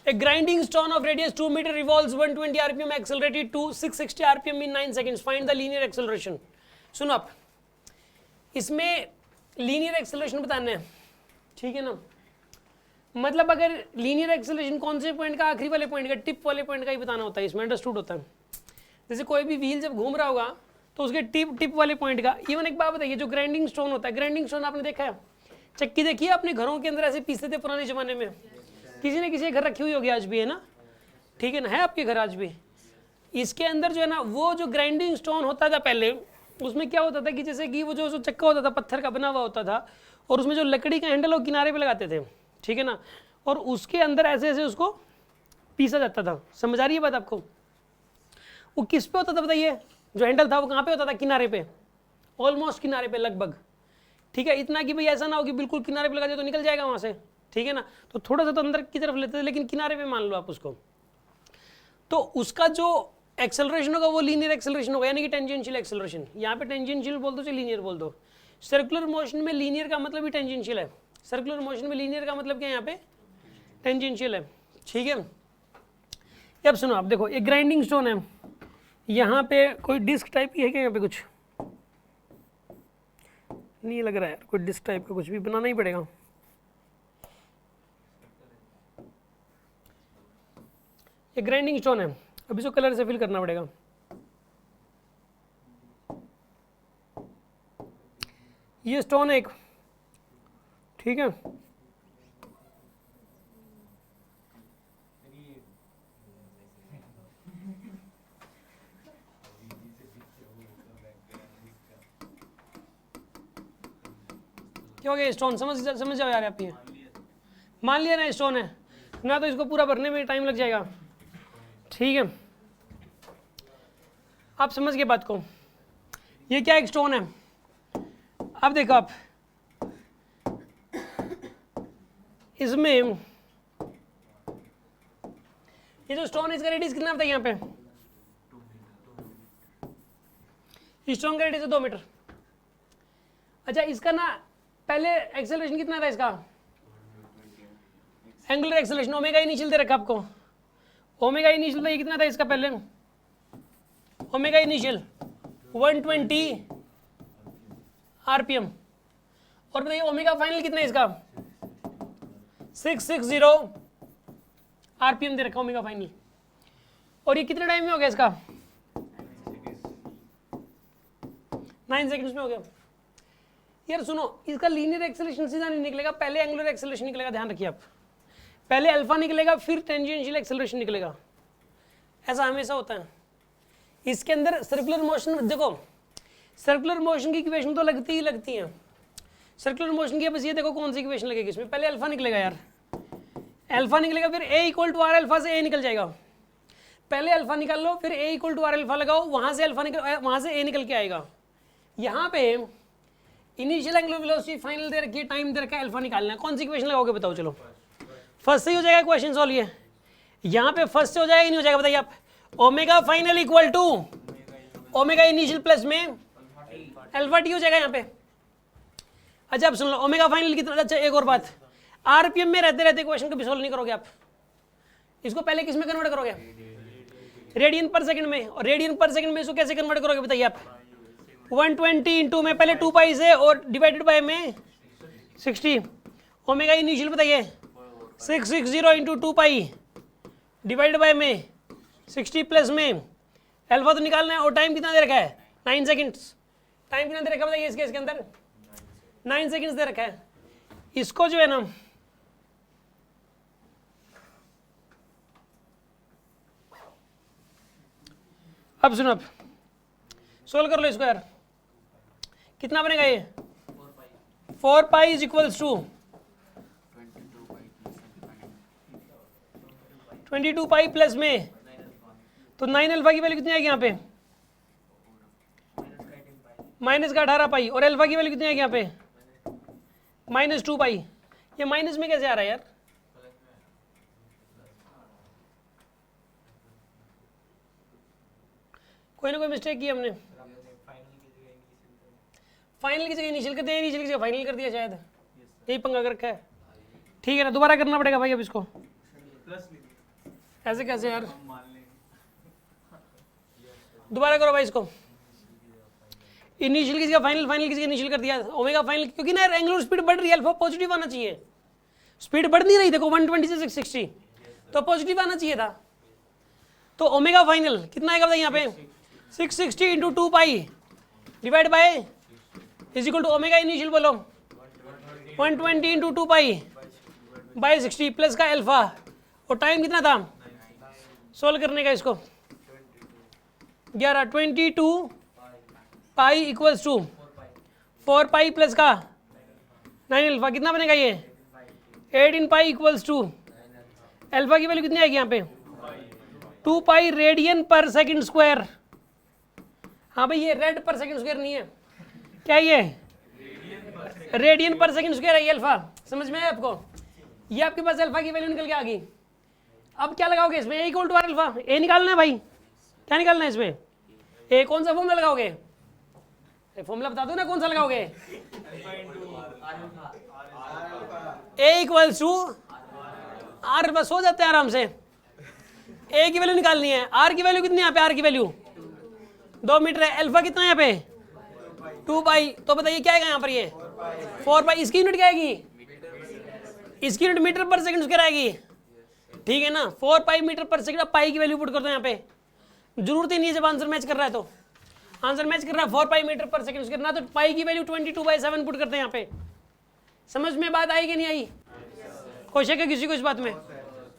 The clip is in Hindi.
A grinding stone of radius 2 meter revolves 120 rpm accelerated to 660 rpm in 9 seconds. Find the linear acceleration. सुनो आप, इसमें लीनियर एक्सेलरेशन बताना है, ठीक है ना। मतलब अगर लीनियर एक्सेलरेशन कौन से पॉइंट का, आखिरी वाले पॉइंट का, टिप वाले पॉइंट का ही बताना होता है, इसमें अंडरस्टूड होता है। जैसे कोई भी व्हील जब घूम रहा होगा तो उसके टिप वाले पॉइंट का। इवन एक बात बताइए, जो ग्राइंडिंग स्टोन होता है, ग्राइंडिंग स्टोन आपने देखा है, चक्की देखी है अपने घरों के अंदर ऐसे पीसते थे पुराने जमाने में, किसी ने किसी घर रखी हुई होगी, आज भी है ना, ठीक है ना, है आपके घर आज भी। इसके अंदर जो है ना, वो जो ग्राइंडिंग स्टोन होता था पहले, उसमें क्या होता था कि जैसे कि वो जो चक्का होता था पत्थर का बना हुआ होता था, और उसमें जो लकड़ी का हैंडल वो किनारे पे लगाते थे, ठीक है ना, और उसके अंदर ऐसे ऐसे उसको पीसा जाता था। समझ आ रही है बात आपको? वो किस पे होता था बताइए? जो हैंडल था वो कहाँ पे होता था? किनारे पे, ऑलमोस्ट किनारे पे लगभग, ठीक है। इतना कि भाई ऐसा ना हो कि बिल्कुल किनारे पे लगा दिया तो निकल जाएगा वहाँ से, ठीक है ना, तो थोड़ा सा तो अंदर की तरफ लेते थे, लेकिन किनारे पे मान लो आप उसको। तो उसका जो एक्सेलरेशन होगा वो लीनियर एक्सेलरेशन होगा, यानी कि टेंजेंशियल एक्सेलरेशन। यहाँ पे टेंजेंशियल बोल दो चाहे लीनियर बोल दो। सर्कुलर मोशन में लीनियर का मतलब ही टेंजेंशियल है, सर्कुलर मोशन में लीनियर का मतलब क्या है? यहाँ पे टेंजेंशियल है, ठीक है। अब सुनो आप, देखो ये ग्राइंडिंग स्टोन है, यहाँ पे कोई डिस्क टाइप की है क्या? यहाँ पे कुछ नहीं लग रहा है, कोई डिस्क टाइप का कुछ भी बनाना ही पड़ेगा। ये ग्राइंडिंग स्टोन है, अब इसको कलर से फिल करना पड़ेगा। ये स्टोन है एक, ठीक है, क्या हो गया? स्टोन समझ जाओ यार आप, ये मान लिया ना स्टोन है ना, तो इसको पूरा भरने में टाइम लग जाएगा, ठीक है। आप समझ गए बात को? ये क्या एक स्टोन है। अब देखो आप, इसमें ये जो स्टोन है इसका रेडियस कितना बताइए? यहाँ पे स्टोन का रेडियस है 2 मीटर। अच्छा, इसका ना पहले एक्सेलरेशन कितना था इसका? एंगुलर एक्सेलरेशन ओमेगा इनिशियल दे रखा आपको, ओमेगा इनिशियल था, ये कितना था इसका पहले? Omega initial 120 RPM. और बताइए ओमेगा फाइनल कितना है इसका? 660 आरपीएम दे रखा ओमेगा फाइनल। और ये कितने टाइम में हो गया इसका? 9 सेकंड्स में हो गया। यार सुनो, इसका लीनियर एक्सेलरेशन सीधा नहीं निकलेगा, पहले एंगुलर एक्सेलरेशन निकलेगा, ध्यान रखिए आप। पहले अल्फा निकलेगा, फिर टेंजेंशियल एक्सेलरेशन निकलेगा, ऐसा हमेशा होता है। इसके अंदर सर्कुलर मोशन, देखो सर्कुलर मोशन की इक्वेशन तो लगती ही लगती है। सर्कुलर मोशन की बस ये देखो कौन सी इक्वेशन लगेगी इसमें। पहले अल्फा निकलेगा यार, अल्फा निकलेगा, फिर ए इक्वल टू आर अल्फा से ए निकल जाएगा। पहले अल्फा निकाल लो, फिर ए इक्वल टू आर अल्फा लगाओ, वहां से अल्फा निकल, वहां से ए निकल के आएगा। यहाँ पे इनिशियल एंगुलर वेलोसिटी फाइनल दे रखी है, टाइम दे रखा है, अल्फा निकालना है। कौन सी इक्वेशन लगाओगे बताओ? चलो फर्स्ट से ही हो जाएगा क्वेश्चन सॉल्व। ये यहाँ पे फर्स्ट से हो जाएगा, नहीं हो जाएगा बताइए आप? Omega final equal to omega initial plus में अल्फा टी हो जाएगा यहाँ पे। अच्छा अब सुन लो, ओमेगा फाइनल कितना? अच्छा एक और बात, आरपीएम में रहते रहते क्वेश्चन को भी सॉल्व नहीं करोगे आप, इसको पहले किस में कन्वर्ट करोगे? रेडियन पर सेकंड में। और रेडियन पर सेकंड में इसको कैसे कन्वर्ट करोगे बताइए आप? 120 इंटू में पहले 2 पाई से और डिवाइडेड बाय में 60। ओमेगा इनिशियल बताइए 660 इंटू 2 पाई डिवाइडेड बाय में 60 प्लस में अल्फा तो निकालना है। और टाइम कितना दे रखा है? 9 सेकंड्स। टाइम कितना दे रखा बताइए इसके अंदर? 9 सेकंड्स दे रखा है। इसको जो है ना, अब सुनो, अब सोल्व कर लो इसको यार। कितना बनेगा ये? 4 pi is equals to 22 pi plus में, तो 9 अल्फा की वैल्यू कितनी आएगी यहाँ पे? माइनस का 18 पाई। और अल्फा की वैल्यू कितनी आएगी यहाँ पे? -2 पाई। ये माइनस में कैसे आ रहा है यार? कोई ना कोई मिस्टेक की हमने। फाइनल की जगह इनिशियल कर दिया, इनिशियल की जगह फाइनल कर दिया शायद, यही पंगा कर रखा है। ठीक है ना, दोबारा करना पड़ेगा भाई अब इसको। ऐसे कैसे यार, दोबारा करो भाई इसको। इनिशियल किसी का फाइनल, फाइनल किसी का इनिशियल कर दिया, ओमेगा फाइनल, क्योंकि ना एंगुलर स्पीड बढ़ रही है, अल्फा पॉजिटिव आना चाहिए। स्पीड बढ़ नहीं रही, देखो 120 से 660, तो पॉजिटिव आना चाहिए था। तो ओमेगा फाइनल कितना आएगा बताइए यहाँ पे, 660 into 2 pi divide by is equal to omega initial बोलो 120 इंटू 2 पाई बाय 60 प्लस का अल्फा, और टाइम कितना था सोल्व करने का इसको 11, 22 pi equals to 4 pi plus का 9 अल्फा, कितना बनेगा ये 18 पाई इक्वल्स टू अल्फा की वैल्यू कितनी आएगी यहाँ पे 2 पाई रेडियन पर सेकंड स्क्वायर। हाँ भाई ये रेड पर सेकंड स्क्वायर नहीं है, क्या ये रेडियन पर सेकंड स्क्वायर है ये अल्फा, समझ में आया आपको। ये आपके पास अल्फा की वैल्यू निकल के आ गई। अब क्या लगाओगे इसमें, ए इक्वल टू आर अल्फा, ए निकालना है भाई, क्या निकालना है इसमें, ए कौन सा फॉर्मूला लगाओगे, फॉर्मूला बता दो ना कौन सा लगाओगे, ए इक्वल्स टू आर, बस हो जाते हैं आराम से। ए की वैल्यू निकालनी है, आर की वैल्यू कितनी है यहाँ पे, आर की वैल्यू 2 मीटर है, अल्फा कितना है यहाँ पे 2 पाई, तो बताइए क्या आएगा यहाँ पर ये 4 पाई, इसकी यूनिट क्या आएगी, इसकी यूनिट मीटर पर सेकंड स्क्वायर आएगी, ठीक है ना। 4 पाई मीटर पर सेकंड, पाई की वैल्यू पुट कर दो यहाँ पे, जरूरत ही नहीं है जब आंसर मैच कर रहा है, तो आंसर मैच कर रहा है 4 पाई मीटर पर सेकंड स्क्वायर ना, तो पाई की वैल्यू 22/7 पुट करते हैं यहाँ पे। समझ में बात आई कि नहीं आई, कोई शक है किसी को इस बात में।